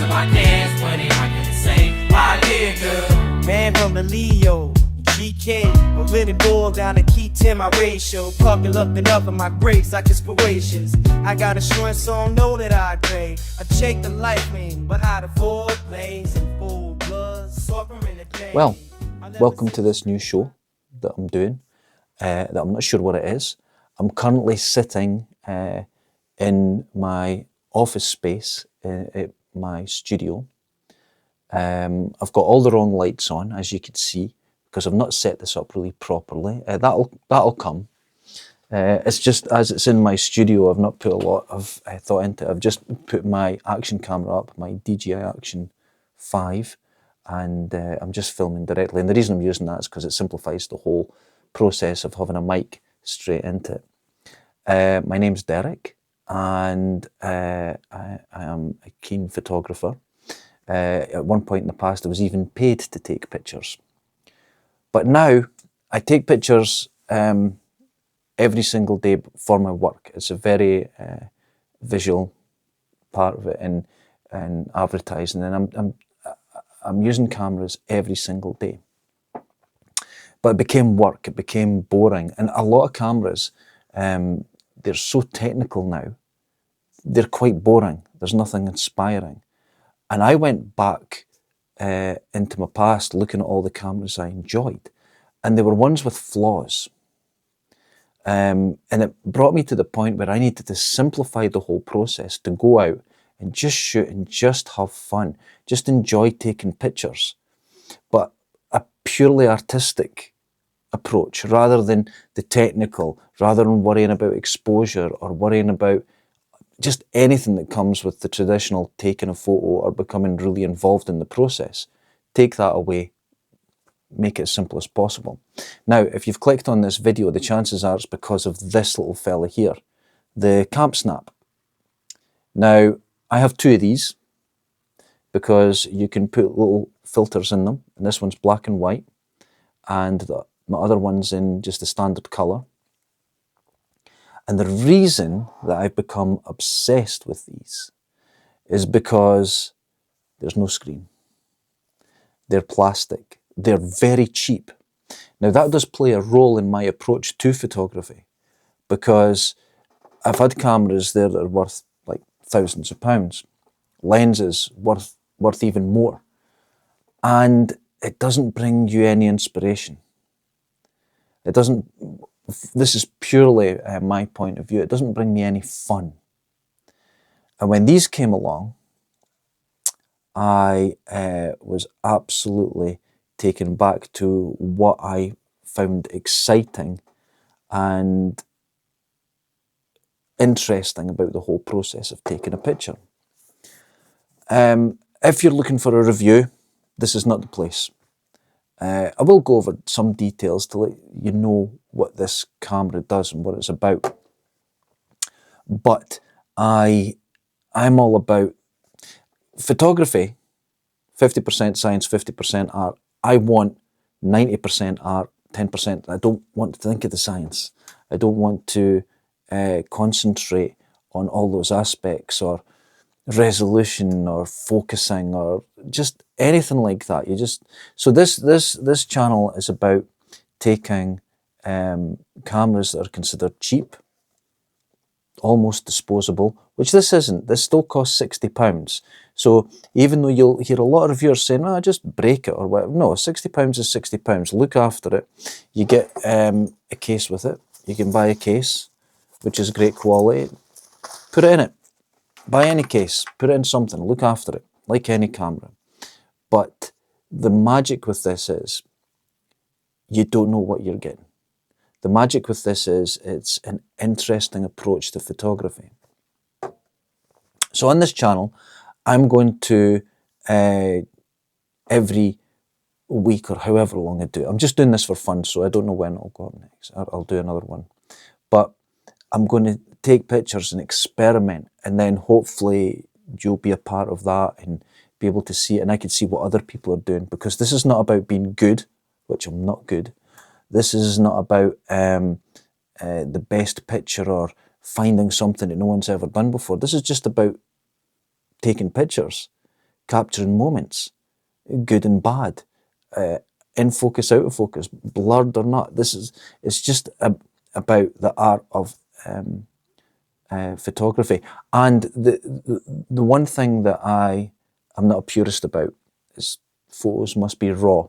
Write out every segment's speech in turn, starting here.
to my dance money, I can say, why nigga? Man from the Leo, GK, but really boiled down to key 10 my ratio. Puffing up and up in my grace like inspirations. I got assurance, so I know that I pay. I check the life lane, but how the four lanes and full blood, suffering the day. Well, welcome to this new show that I'm doing, that I'm not sure what it is. I'm currently sitting in my office space at my studio. I've got all the wrong lights on, as you can see, because I've not set this up really properly. That'll come. It's just as it's in my studio, I've not put a lot of thought into it. I've just put my action camera up, my DJI Action 5, and I'm just filming directly. And the reason I'm using that is because it simplifies the whole process of having a mic straight into it. My name's Derek, and I am a keen photographer. At one point in the past, I was even paid to take pictures. But now, I take pictures every single day for my work. It's a very visual part of it in advertising, and I'm using cameras every single day. But it became work, it became boring, and a lot of cameras, they're so technical now, they're quite boring. There's nothing inspiring. And I went back into my past looking at all the cameras I enjoyed, and there were ones with flaws. And it brought me to the point where I needed to simplify the whole process, to go out and just shoot and just have fun, just enjoy taking pictures, but a purely artistic approach rather than the technical, rather than worrying about exposure or worrying about just anything that comes with the traditional taking a photo or becoming really involved in the process. Take that away, make it as simple as possible. Now, if you've clicked on this video, the chances are it's because of this little fella here, the Camp Snap. Now, I have two of these because you can put little filters in them, and this one's black and white, and my other one's in just a standard colour. And the reason that I've become obsessed with these is because there's no screen. They're plastic. They're very cheap. Now that does play a role in my approach to photography, because I've had cameras there that are worth like thousands of pounds, lenses worth even more, and it doesn't bring you any inspiration. It doesn't. This is purely my point of view. It doesn't bring me any fun. And when these came along, I was absolutely taken back to what I found exciting and interesting about the whole process of taking a picture. If you're looking for a review, this is not the place. I will go over some details to let you know what this camera does and what it's about. But I'm all about photography, 50% science, 50% art. I want 90% art, 10%. I don't want to think of the science. I don't want to concentrate on all those aspects or resolution or focusing or just anything like that. So this channel is about taking cameras that are considered cheap, almost disposable, which this isn't. This still costs £60. So even though you'll hear a lot of reviewers saying, "Oh, just break it," or whatever, no, £60 is £60. Look after it. You get a case with it. You can buy a case, which is great quality. Put it in it. Buy any case. Put it in something. Look after it, like any camera. But the magic with this is you don't know what you're getting. The magic with this is it's an interesting approach to photography. So on this channel, I'm going to, every week or however long I do it, I'm just doing this for fun, so I don't know when I'll go up next. I'll do another one. But I'm going to take pictures and experiment, and then hopefully you'll be a part of that and be able to see it, and I can see what other people are doing, because this is not about being good, which I'm not good. This is not about the best picture or finding something that no one's ever done before. This is just about taking pictures, capturing moments, good and bad, in focus, out of focus, blurred or not. It's just about the art of photography. And the one thing that I'm not a purist about is photos must be raw,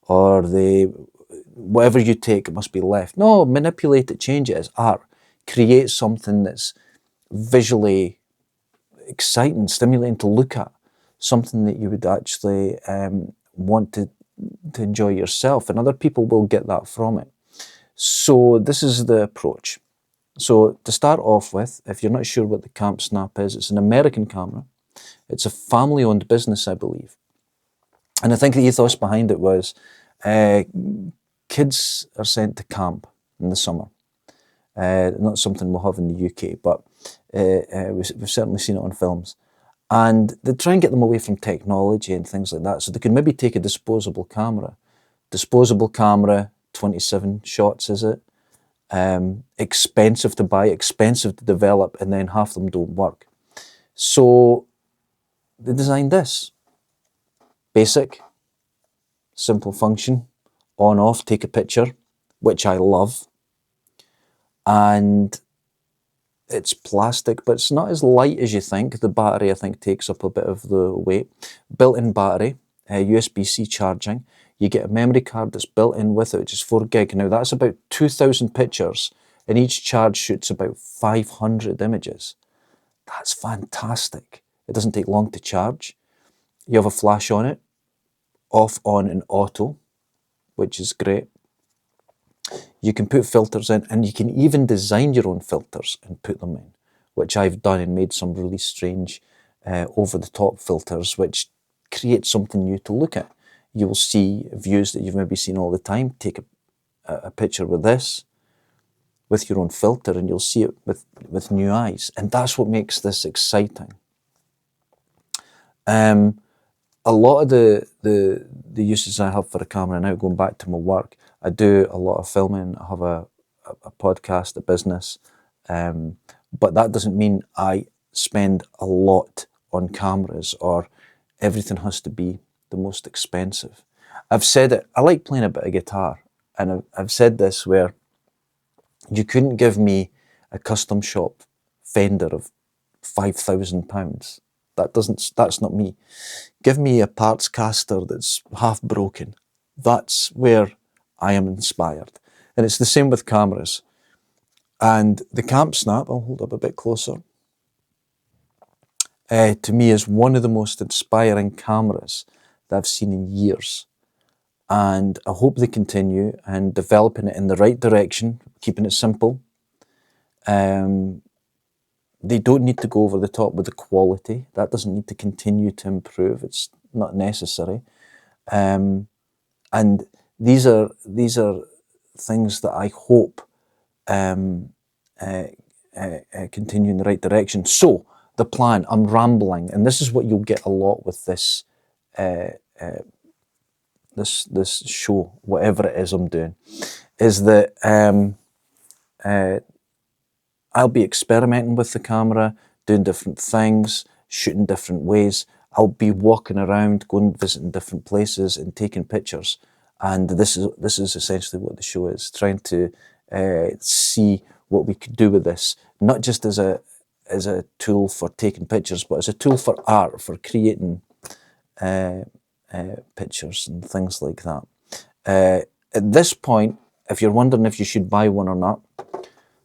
or whatever you take, it must be left. No, manipulate it, change it as art. Create something that's visually exciting, stimulating to look at, something that you would actually want to enjoy yourself, and other people will get that from it. So this is the approach. So to start off with, if you're not sure what the Camp Snap is, it's an American camera. It's a family-owned business, I believe. And I think the ethos behind it was kids are sent to camp in the summer. Not something we'll have in the UK, but we've certainly seen it on films. And they try and get them away from technology and things like that, so they can maybe take a disposable camera. Disposable camera, 27 shots, is it? Expensive to buy, expensive to develop, and then half of them don't work. So they designed this. Basic, simple function, on, off, take a picture, which I love. And it's plastic, but it's not as light as you think. The battery, I think, takes up a bit of the weight. Built-in battery, USB-C charging. You get a memory card that's built in with it, which is 4 gig. Now that's about 2,000 pictures, and each charge shoots about 500 images. That's fantastic. It doesn't take long to charge. You have a flash on it, off, on, and auto, which is great. You can put filters in, and you can even design your own filters and put them in, which I've done and made some really strange over-the-top filters, which create something new to look at. You will see views that you've maybe seen all the time. Take a picture with this, with your own filter, and you'll see it with new eyes. And that's what makes this exciting. A lot of the uses I have for a camera now, going back to my work, I do a lot of filming. I have a podcast, a business, but that doesn't mean I spend a lot on cameras or everything has to be the most expensive. I've said it, I like playing a bit of guitar, and I've said this where you couldn't give me a custom shop Fender of £5,000. That's not me. Give me a parts caster that's half broken. That's where I am inspired. And it's the same with cameras. And the Camp Snap, I'll hold up a bit closer, to me is one of the most inspiring cameras that I've seen in years. And I hope they continue and developing it in the right direction, keeping it simple. They don't need to go over the top with the quality. That doesn't need to continue to improve. It's not necessary. And these are things that I hope continue in the right direction. So the plan, I'm rambling, and this is what you'll get a lot with this this show, whatever it is I'm doing, is that I'll be experimenting with the camera, doing different things, shooting different ways. I'll be walking around, going visiting different places and taking pictures. And this is essentially what the show is, trying to see what we could do with this, not just as a tool for taking pictures, but as a tool for art, for creating pictures and things like that. At this point, if you're wondering if you should buy one or not,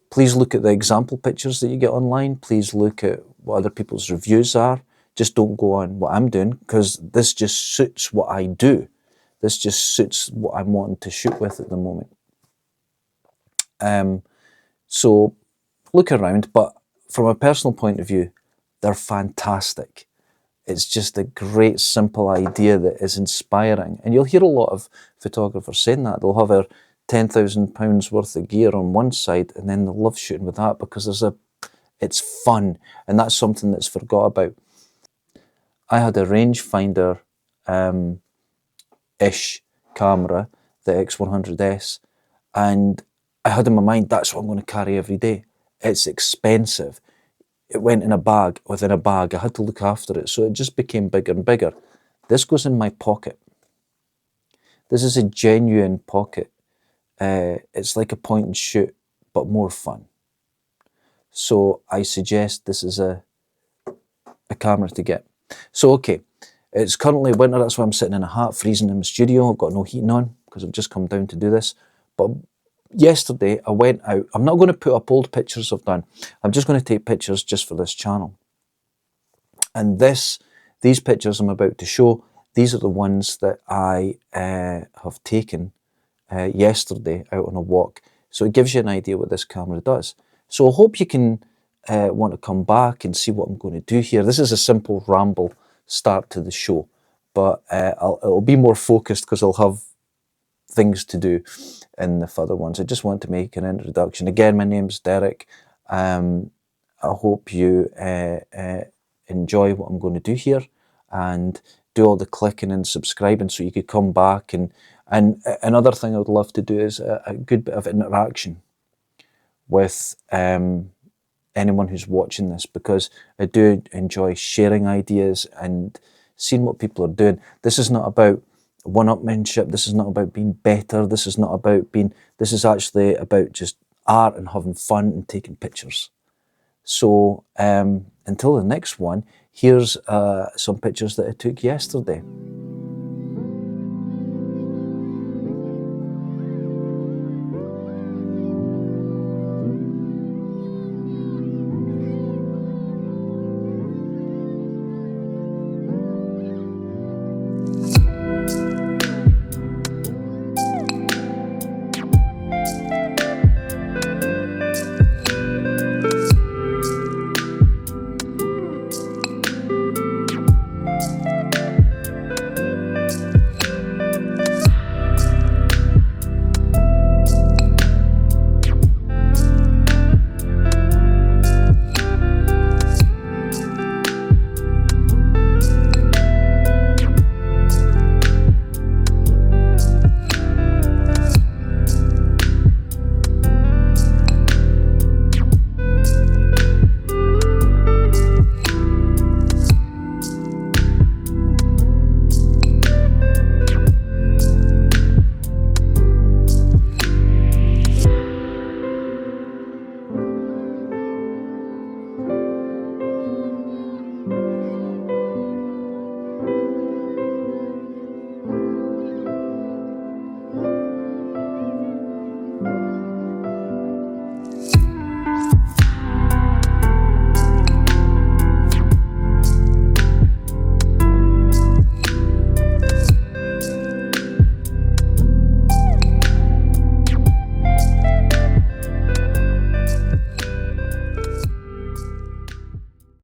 please look at the example pictures that you get online. Please look at what other people's reviews are. Just don't go on what I'm doing, because this just suits what I do. This just suits what I'm wanting to shoot with at the moment. So look around, but from a personal point of view, they're fantastic. It's just a great, simple idea that is inspiring. And you'll hear a lot of photographers saying that. They'll have their £10,000 worth of gear on one side, and then they'll love shooting with that because it's fun, and that's something that's forgot about. I had a rangefinder ish camera, the X100S, and I had in my mind that's what I'm going to carry every day. It's expensive. it went in a bag, within a bag. I had to look after it, so it just became bigger and bigger. This goes in my pocket. This is a genuine pocket. It's like a point and shoot, but more fun. So I suggest this is a camera to get. So okay, it's currently winter, that's why I'm sitting in a hat, freezing in my studio. I've got no heating on because I've just come down to do this. But yesterday I went out. I'm not going to put up old pictures I've done. I'm just going to take pictures just for this channel. And these pictures I'm about to show, these are the ones that I have taken yesterday out on a walk. So it gives you an idea what this camera does. So I hope you can want to come back and see what I'm going to do here. This is a simple ramble start to the show, but it'll be more focused because I'll have things to do in the further ones. I just want to make an introduction. Again, my name's Derek. I hope you enjoy what I'm going to do here and do all the clicking and subscribing so you could come back. And another thing I would love to do is a good bit of interaction with anyone who's watching this, because I do enjoy sharing ideas and seeing what people are doing. This is not about one-upmanship. This is not about being better. This is not about being, this is actually about just art and having fun and taking pictures. So until the next one, here's some pictures that I took yesterday.